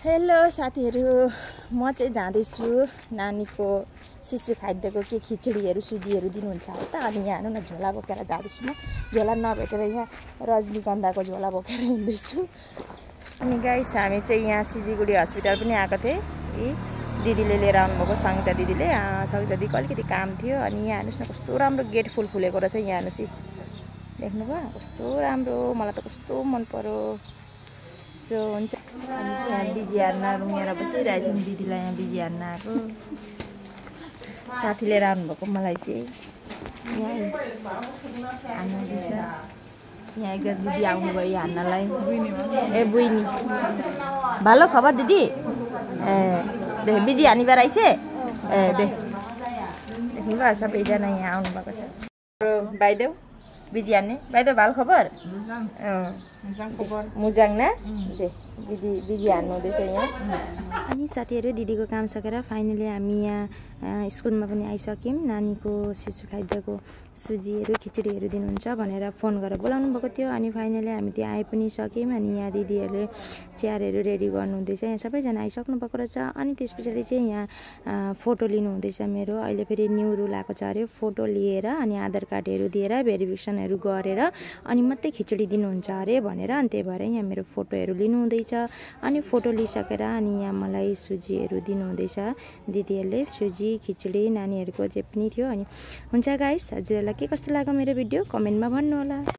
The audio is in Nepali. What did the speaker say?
हेलो साथीहरु, म चाहिँ जाँदैछु नानीको शिशु खाद्यको के खिचडीहरु सुजीहरु दिनुहुन्छ होला त। अनि यहाँ हेर्नु न, झोला बोकेर जाँदैछु म। झोला नभेटेर यहाँ रजनीगन्धाको झोला बोकेर हिँड्दैछु। अनि गाइस, हामी चाहिँ यहाँ सिजिगुडी हस्पिटल पनि आएको थिए। दिदीले लिएर आउनुभएको, संगीता दिदीले। संगीता दिदीको अलिकति काम थियो। अनि यहाँ हेर्नुस् न, कस्तो राम्रो गेट फुल फुलेको रहेछ। यहाँ हेर्नुस्, देख्नुभयो कस्तो राम्रो, मलाई त कस्तो मन पर्यो। सो हुन्छ, यहाँ बिजी हान्न रुमेर बसिरहेको छु। दिदीलाई यहाँ बिजी हान्न आएको, साथी लिएर आउनुभएको मलाई चाहिँ यहाँ हान्नुहुँदैछ। यहाँ एकजना दिदी आउनुभयो हान्नलाई। ए बुइनी, भालो खबर दिदी? ए देख, बिजी हानी बेर आइसे। ए देख्नुभयो, सबैजना यहाँ आउनुभएको छ। बाइदेऊ बिजी हान्ने, बाइदेऊ भालो खबर? मुजाङ न दे, दिदी बिजी हान्नु हुँदैछ यहाँ। अनि साथीहरु, दिदीको काम सकेर फाइनली हामी यहाँ स्कुलमा पनि आइसक्यौँ। नानीको शिशु खाद्यको सुजीहरु खिचडीहरु दिनुहुन्छ भनेर फोन गरेर बोलाउनु भएको थियो। अनि फाइनली हामी त्यहाँ आइ पनि सक्यौँ। अनि यहाँ दिदीहरुले चेयरहरु रेडी गर्नु हुँदैछ। यहाँ सबैजना आइसक्नु भएको रहेछ। अनि त्यसपछि चाहिँ यहाँ फोटो लिनु हुँदैछ मेरो। अहिले फेरि न्यू रुल आएको छ अरे, फोटो लिएर अनि आधार कार्डहरु दिएर भेरिफिकेसनहरु गरेर अनि मात्रै खिचडी दिनुहुन्छ अरे भनेर। अनि त्यही भएर यहाँ मेरो फोटोहरु लिनु हुँदैछ। अनि फोटो लिइसकेर अनि यहाँ मलाई सुजीहरु दिनु हुँदैछ दिदीहरुले। सुजी खिचडी नानीहरुको जे पनि थियो। अनि हुन्छ गाइस, हजुरहरुलाई के कस्तो लाग्यो मेरो भिडियो कमेन्टमा भन्नु होला।